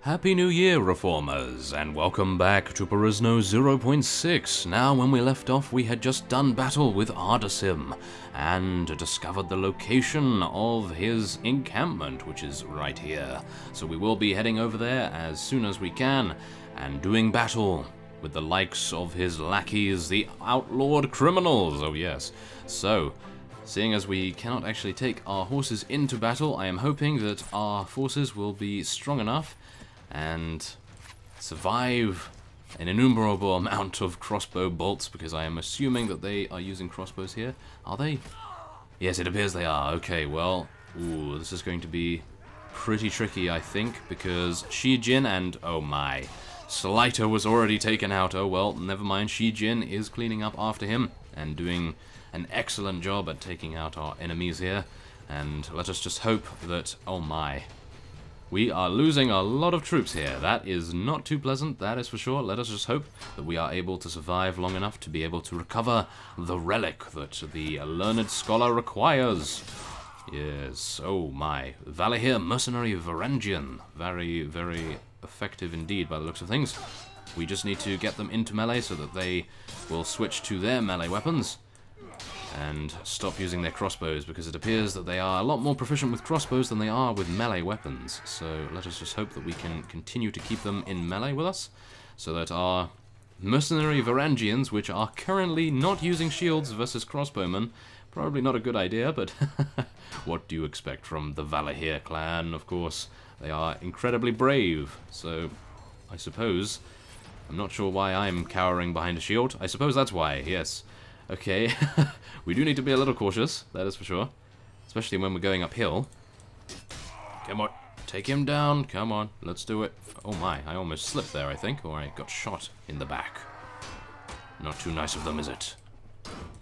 Happy New Year, Reformers, and welcome back to Perisno 0.6. Now, when we left off, we had just done battle with Ardasim, and discovered the location of his encampment, which is right here. So we will be heading over there as soon as we can, and doing battle with the likes of his lackeys, the outlawed criminals, oh yes. So, seeing as we cannot actually take our horses into battle, I am hoping that our forces will be strong enough and survive an innumerable amount of crossbow bolts, because I am assuming that they are using crossbows here. Are they? Yes, it appears they are. Okay, well, ooh, this is going to be pretty tricky, I think, because Shijin and, oh my, Slighter was already taken out. Oh well, never mind, Shijin is cleaning up after him and doing an excellent job at taking out our enemies here. And let us just hope that, oh my, we are losing a lot of troops here. That is not too pleasant, that is for sure. Let us just hope that we are able to survive long enough to be able to recover the relic that the learned scholar requires. Yes, oh my. Valahir, mercenary Varangian. Very, very effective indeed by the looks of things. We just need to get them into melee so that they will switch to their melee weapons and stop using their crossbows, because it appears that they are a lot more proficient with crossbows than they are with melee weapons. So let us just hope that we can continue to keep them in melee with us, so that our mercenary Varangians, which are currently not using shields versus crossbowmen, probably not a good idea, but what do you expect from the Valahir clan? Of course, they are incredibly brave, so I suppose, I'm not sure why I'm cowering behind a shield. I suppose that's why, yes. Okay, we do need to be a little cautious, that is for sure. Especially when we're going uphill. Come on, take him down, come on, let's do it. Oh my, I almost slipped there, I think, or I got shot in the back. Not too nice of them, is it?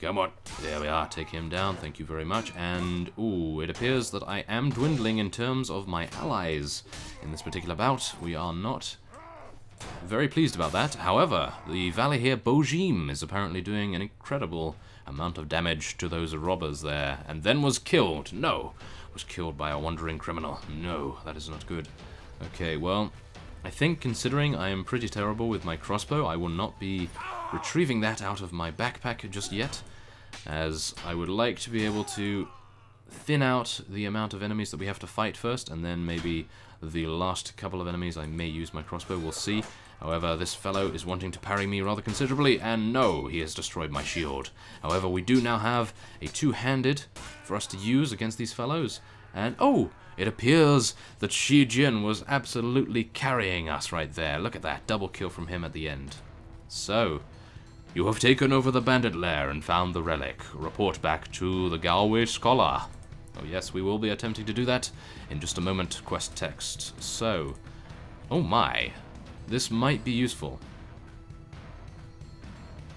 Come on, there we are, take him down, thank you very much. And, ooh, it appears that I am dwindling in terms of my allies in this particular bout. We are not very pleased about that. However, the Valahir Bojim is apparently doing an incredible amount of damage to those robbers there, and then was killed. No, was killed by a wandering criminal. No, that is not good. Okay, well, I think considering I am pretty terrible with my crossbow, I will not be retrieving that out of my backpack just yet, as I would like to be able to thin out the amount of enemies that we have to fight first, and then maybe the last couple of enemies I may use my crossbow, we'll see. However, this fellow is wanting to parry me rather considerably, and no, he has destroyed my shield. However, we do now have a two-handed for us to use against these fellows, and oh, it appears that Shijin was absolutely carrying us right there. Look at that, double kill from him at the end. So, you have taken over the bandit lair and found the relic. Report back to the Galway scholar. Oh yes, we will be attempting to do that in just a moment. Quest text. So, oh my, this might be useful.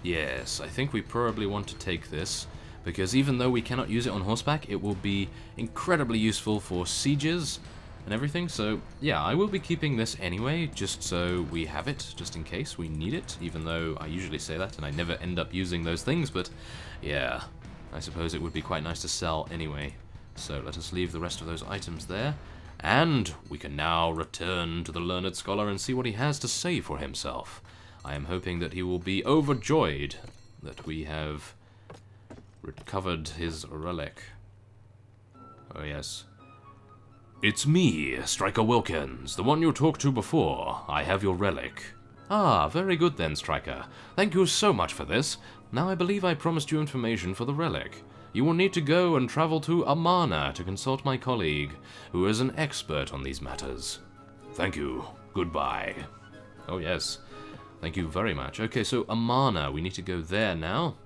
Yes, I think we probably want to take this, because even though we cannot use it on horseback, it will be incredibly useful for sieges and everything. So yeah, I will be keeping this anyway, just so we have it, just in case we need it, even though I usually say that and I never end up using those things. But yeah, I suppose it would be quite nice to sell anyway. So let us leave the rest of those items there, and we can now return to the learned scholar and see what he has to say for himself. I am hoping that he will be overjoyed that we have recovered his relic. Oh yes. It's me, Striker Wilkins, the one you talked to before. I have your relic. Ah, very good then, Striker. Thank you so much for this. Now I believe I promised you information for the relic. You will need to go and travel to Amana to consult my colleague, who is an expert on these matters. Thank you. Goodbye. Oh yes. Thank you very much. Okay, so Amana, we need to go there now.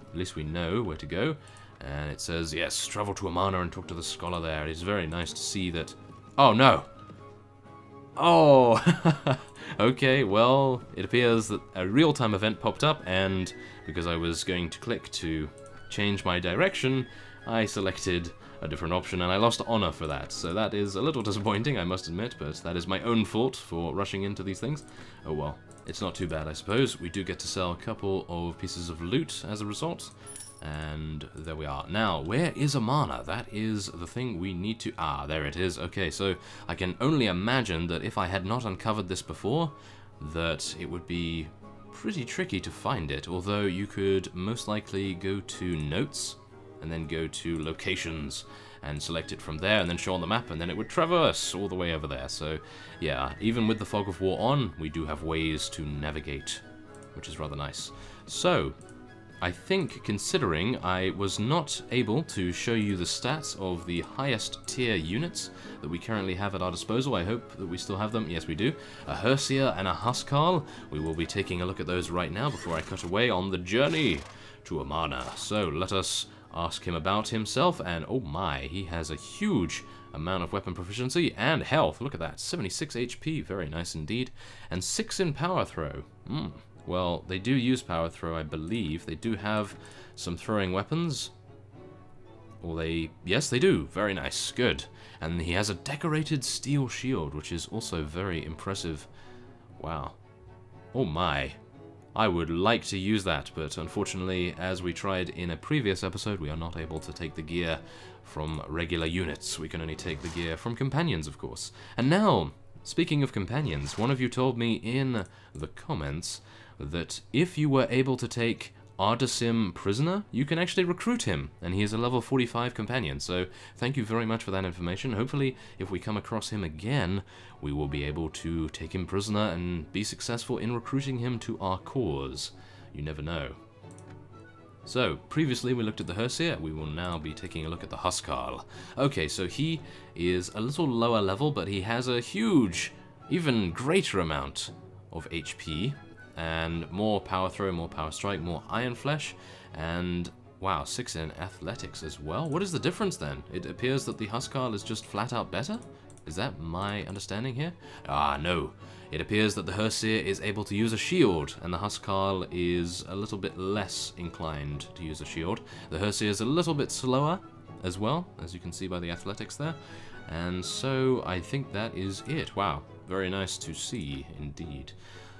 At least we know where to go. And it says, yes, travel to Amana and talk to the scholar there. It's very nice to see that... Oh, no! Oh! Okay, well, it appears that a real-time event popped up, and because I was going to click to change my direction, I selected a different option, and I lost honor for that. So that is a little disappointing, I must admit, but that is my own fault for rushing into these things. Oh well, it's not too bad, I suppose. We do get to sell a couple of pieces of loot as a result, And there we are. Now, where is Amana? That is the thing we need to... Ah, there it is. Okay, so I can only imagine that if I had not uncovered this before, that it would be pretty tricky to find it. Although you could most likely go to Notes, and then go to Locations, and select it from there, and then show on the map, and then it would traverse all the way over there. So, yeah, even with the Fog of War on, we do have ways to navigate, which is rather nice. So... I think, considering I was not able to show you the stats of the highest tier units that we currently have at our disposal, I hope that we still have them. Yes, we do. A Hersier and a Huskarl. We will be taking a look at those right now before I cut away on the journey to Amana. So, let us ask him about himself, and oh my, he has a huge amount of weapon proficiency and health. Look at that, 76 HP, very nice indeed, and 6 in power throw. Well, they do use power throw, I believe. They do have some throwing weapons. Or they... Yes, they do. Very nice. Good. And he has a decorated steel shield, which is also very impressive. Wow. Oh my. I would like to use that, but unfortunately, as we tried in a previous episode, we are not able to take the gear from regular units. We can only take the gear from companions, of course. And now, speaking of companions, one of you told me in the comments that if you were able to take Ardasim prisoner, you can actually recruit him, and he is a level 45 companion, so thank you very much for that information. Hopefully, if we come across him again, we will be able to take him prisoner and be successful in recruiting him to our cause. You never know. So, previously we looked at the Hersier, we will now be taking a look at the Huskarl. Okay, so he is a little lower level, but he has a huge, even greater amount of HP, and more power throw, more power strike, more iron flesh, and wow, 6 in athletics as well. What is the difference then? It appears that the Huskarl is just flat out better? Is that my understanding here? Ah, no. It appears that the Hersier is able to use a shield, and the Huskarl is a little bit less inclined to use a shield. The Hersier is a little bit slower as well, as you can see by the athletics there. And so I think that is it. Wow, very nice to see indeed.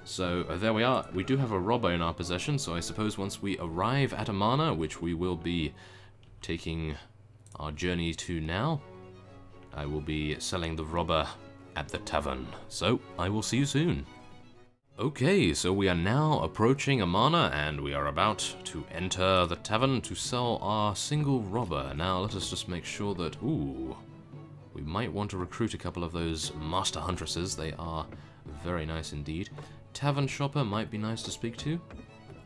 So there we are. We do have a robber in our possession, so I suppose once we arrive at Amana, which we will be taking our journey to now, I will be selling the robber at the tavern. So I will see you soon. Okay, so we are now approaching Amana, and we are about to enter the tavern to sell our single robber. Now let us just make sure that, ooh, we might want to recruit a couple of those master huntresses. They are very nice indeed. Tavern shopper might be nice to speak to.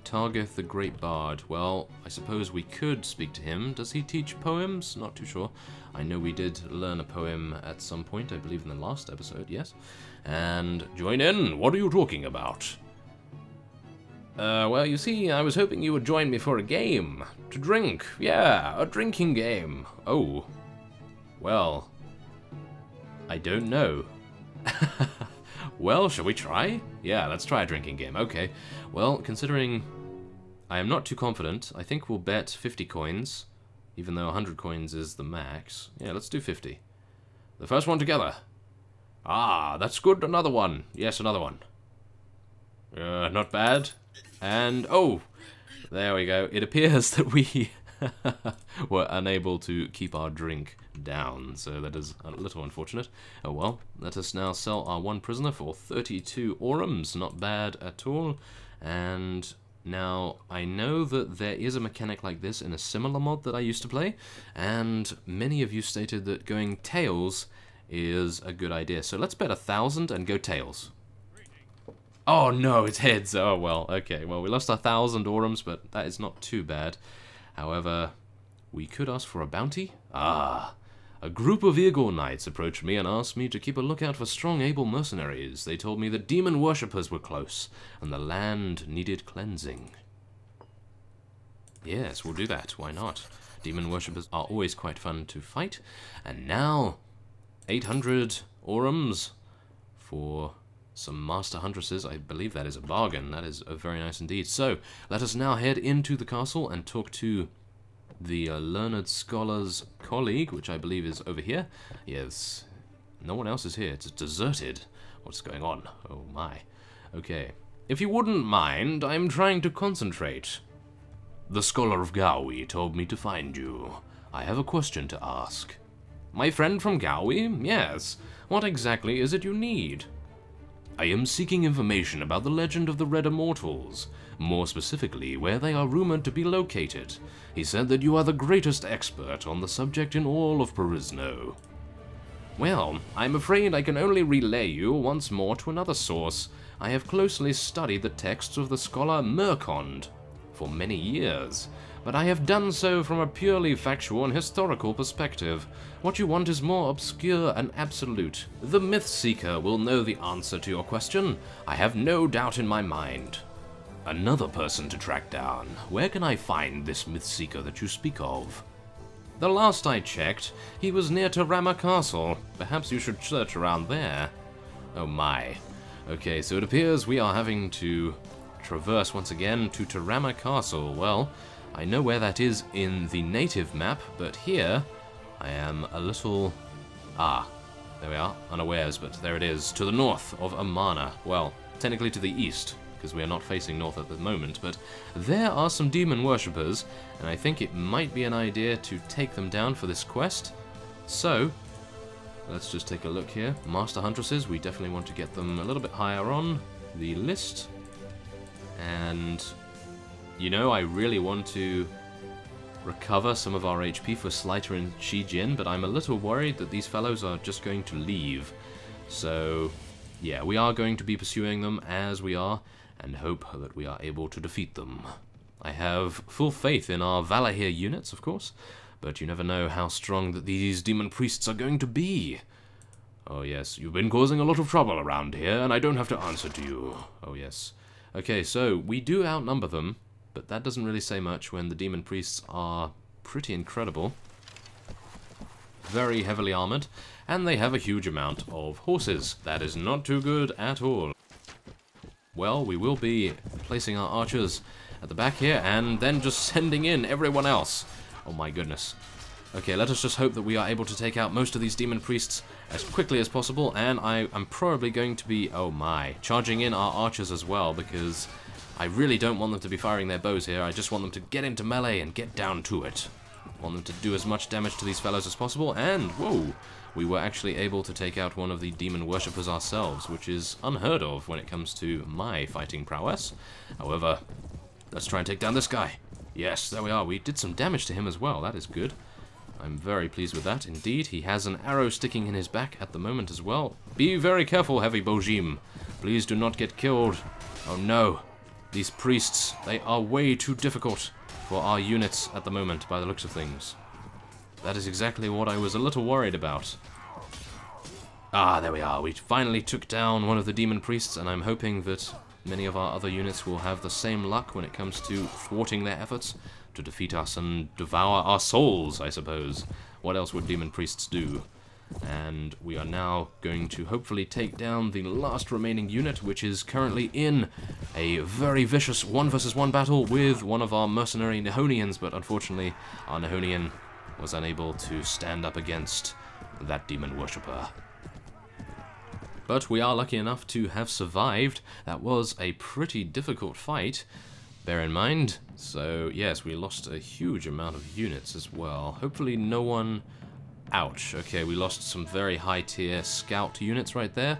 Targeth the Great Bard. Well, I suppose we could speak to him. Does he teach poems? Not too sure. I know we did learn a poem at some point, I believe in the last episode, yes. And join in. What are you talking about? Well, you see, I was hoping you would join me for a game. To drink. Yeah, a drinking game. Oh. Well. I don't know. Well, shall we try? Yeah, let's try a drinking game. Okay. Well, considering I am not too confident, I think we'll bet 50 coins, even though 100 coins is the max. Yeah, let's do 50. The first one together. Ah, that's good. Another one. Yes, another one. Not bad. And, oh, there we go. It appears that we were unable to keep our drink down, so that is a little unfortunate. Oh well, let us now sell our one prisoner for 32 orums, not bad at all. And now I know that there is a mechanic like this in a similar mod that I used to play, and many of you stated that going tails is a good idea. So let's bet 1,000 and go tails. Oh no, it's heads. Oh well, okay, well we lost 1,000 orums, but that is not too bad. However, we could ask for a bounty. Ah, a group of Igor knights approached me and asked me to keep a lookout for strong, able mercenaries. They told me that demon worshippers were close, and the land needed cleansing. Yes, we'll do that. Why not? Demon worshippers are always quite fun to fight. And now, 800 orums for some master huntresses. I believe that is a bargain. That is very nice indeed. So, let us now head into the castle and talk to the learned scholar's colleague, which I believe is over here. Yes, no one else is here. It's deserted. What's going on? Oh my. Okay. If you wouldn't mind, I'm trying to concentrate. The Scholar of Gaui told me to find you. I have a question to ask. My friend from Gaui? Yes. What exactly is it you need? I am seeking information about the legend of the Red Immortals, more specifically where they are rumored to be located. He said that you are the greatest expert on the subject in all of Perisno. Well, I'm afraid I can only relay you once more to another source. I have closely studied the texts of the scholar Mercond for many years, but I have done so from a purely factual and historical perspective. What you want is more obscure and absolute. The Myth Seeker will know the answer to your question. I have no doubt in my mind. Another person to track down. Where can I find this Myth Seeker that you speak of? The last I checked, he was near Tarama Castle. Perhaps you should search around there. Oh my. Okay, so it appears we are having to traverse once again to Tarama Castle. Well, I know where that is in the native map, but here I am a little... there we are, unawares, but there it is, to the north of Amana. Well, technically to the east, because we are not facing north at the moment, but there are some demon worshippers, and I think it might be an idea to take them down for this quest. So, let's just take a look here. Master Huntresses, we definitely want to get them a little bit higher on the list. And, you know, I really want to recover some of our HP for Slighter and Shijin, but I'm a little worried that these fellows are just going to leave. So, yeah, we are going to be pursuing them as we are, and hope that we are able to defeat them. I have full faith in our Valahir units, of course, but you never know how strong that these demon priests are going to be. Oh yes, you've been causing a lot of trouble around here, and I don't have to answer to you. Oh yes. Okay, so we do outnumber them, but that doesn't really say much when the demon priests are pretty incredible. Very heavily armored, and they have a huge amount of horses. That is not too good at all. Well, we will be placing our archers at the back here, and then just sending in everyone else. Oh my goodness. Okay, let us just hope that we are able to take out most of these demon priests as quickly as possible, and I'm probably going to be, oh my, charging in our archers as well, because I really don't want them to be firing their bows here. I just want them to get into melee and get down to it. I want them to do as much damage to these fellows as possible, and, whoa, we were actually able to take out one of the demon worshippers ourselves, which is unheard of when it comes to my fighting prowess. However, let's try and take down this guy. Yes, there we are. We did some damage to him as well. That is good. I'm very pleased with that. Indeed, he has an arrow sticking in his back at the moment as well. Be very careful, Heavy Bojim. Please do not get killed. Oh no. These priests, they are way too difficult for our units at the moment, by the looks of things. That is exactly what I was a little worried about. Ah, there we are. We finally took down one of the demon priests, and I'm hoping that many of our other units will have the same luck when it comes to thwarting their efforts to defeat us and devour our souls, I suppose. What else would demon priests do? And we are now going to hopefully take down the last remaining unit, which is currently in a very vicious 1-versus-1 battle with one of our mercenary Nihonians, but unfortunately our Nihonian was unable to stand up against that demon worshipper. But we are lucky enough to have survived. That was a pretty difficult fight, bear in mind. So yes, we lost a huge amount of units as well. Hopefully no one... Ouch. Okay, we lost some very high tier scout units right there.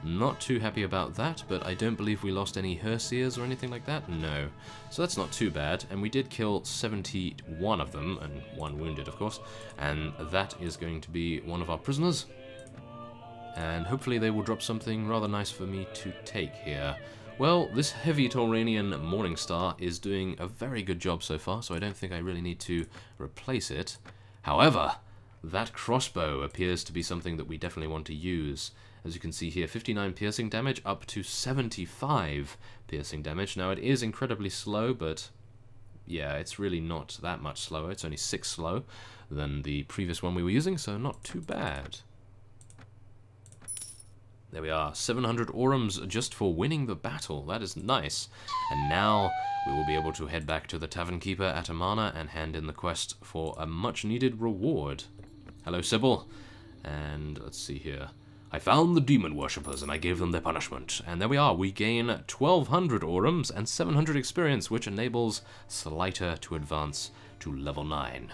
Not too happy about that, but I don't believe we lost any Herseers or anything like that. No. So that's not too bad, and we did kill 71 of them, and 1 wounded of course, and that is going to be one of our prisoners. And hopefully they will drop something rather nice for me to take here. Well, this heavy Tauranian Morningstar is doing a very good job so far, so I don't think I really need to replace it. However, that crossbow appears to be something that we definitely want to use. As you can see here, 59 piercing damage up to 75 piercing damage. Now it is incredibly slow, but yeah, it's really not that much slower. It's only 6 slow than the previous one we were using, so not too bad. There we are, 700 orums just for winning the battle. That is nice. And now we will be able to head back to the Tavernkeeper at Amana and hand in the quest for a much needed reward. Hello, Sybil. And let's see here. I found the demon worshippers and I gave them their punishment. And there we are, we gain 1200 orums and 700 experience, which enables Slighter to advance to level 9.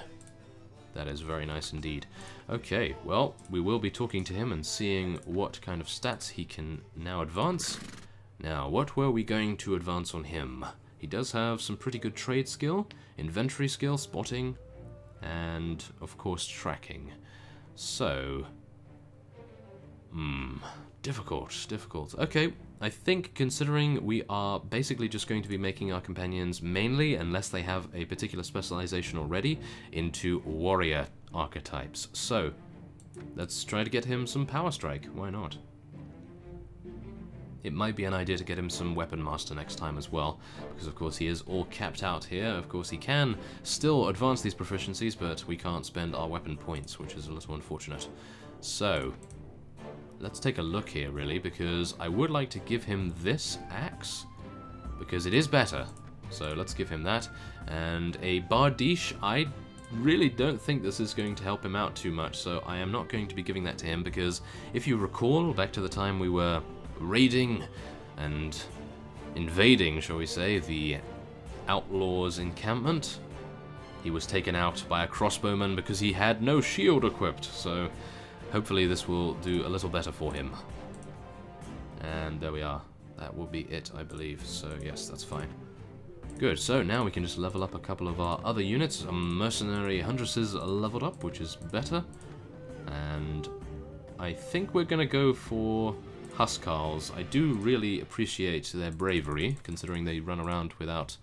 That is very nice indeed. Okay, well, we will be talking to him and seeing what kind of stats he can now advance. Now, what were we going to advance on him? He does have some pretty good trade skill, inventory skill, spotting, and, of course, tracking. So, difficult. Okay, I think considering we are basically just going to be making our companions mainly, unless they have a particular specialization already, into warrior archetypes. So, let's try to get him some power strike, why not? It might be an idea to get him some weapon master next time as well, because of course he is all capped out here. Of course he can still advance these proficiencies, but we can't spend our weapon points, which is a little unfortunate. So, let's take a look here, really, because I would like to give him this axe, because it is better. So let's give him that. And a Bardiche, I really don't think this is going to help him out too much, so I am not going to be giving that to him, because if you recall, back to the time we were raiding and invading, shall we say, the outlaws' encampment, he was taken out by a crossbowman because he had no shield equipped, so hopefully this will do a little better for him. And there we are. That will be it, I believe. So yes, that's fine. Good, so now we can just level up a couple of our other units. Mercenary Huntresses are leveled up, which is better. And I think we're going to go for Huskarls. I do really appreciate their bravery, considering they run around without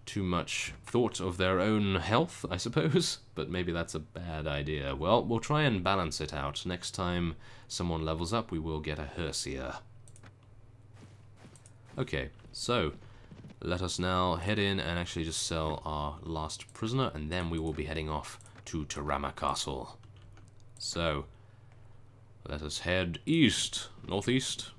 too much thought of their own health, I suppose, but maybe that's a bad idea. Well, we'll try and balance it out. Next time someone levels up, we will get a Hersier. Okay, so let us now head in and actually just sell our last prisoner, and then we will be heading off to Tarama Castle. So, let us head east, northeast.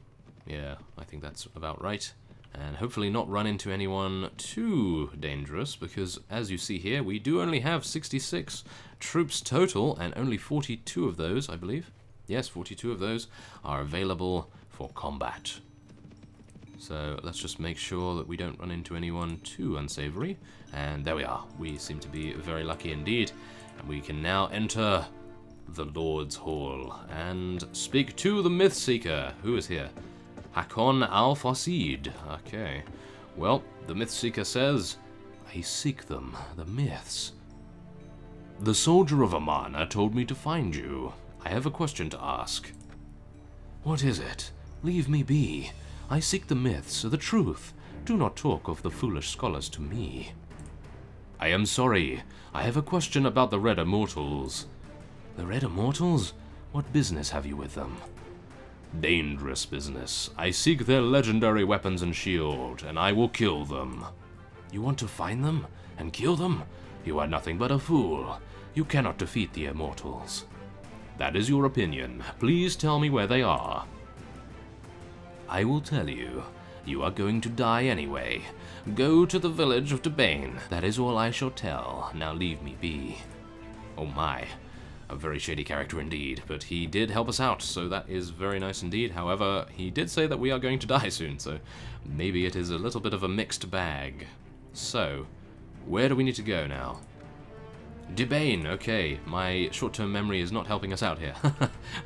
Yeah, I think that's about right. And hopefully not run into anyone too dangerous, because as you see here, we do only have 66 troops total, and only 42 of those, I believe. Yes, 42 of those are available for combat. So let's just make sure that we don't run into anyone too unsavory. And there we are. We seem to be very lucky indeed. And we can now enter the Lord's Hall and speak to the Myth Seeker. Who is here? Hakon Al-Fasid. Okay. Well, the Myth Seeker says, I seek them, the myths. The soldier of Amana told me to find you. I have a question to ask. What is it? Leave me be. I seek the myths, the truth. Do not talk of the foolish scholars to me. I am sorry. I have a question about the Red Immortals. The Red Immortals? What business have you with them? Dangerous business. I seek their legendary weapons and shield, and I will kill them. You want to find them and kill them? You are nothing but a fool. You cannot defeat the Immortals. That is your opinion. Please tell me where they are. I will tell you. You are going to die anyway. Go to the village of Debane. That is all I shall tell. Now leave me be. Oh my. A very shady character indeed, but he did help us out, so that is very nice indeed. However, he did say that we are going to die soon, so maybe it is a little bit of a mixed bag. So, where do we need to go now? Debane, okay. My short-term memory is not helping us out here.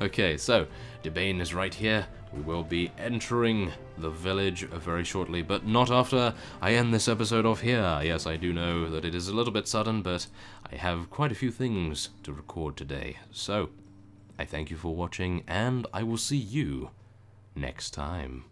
Okay, so, Debane is right here. We will be entering the village very shortly, but not after I end this episode off here. Yes, I do know that it is a little bit sudden, but I have quite a few things to record today. So, I thank you for watching, and I will see you next time.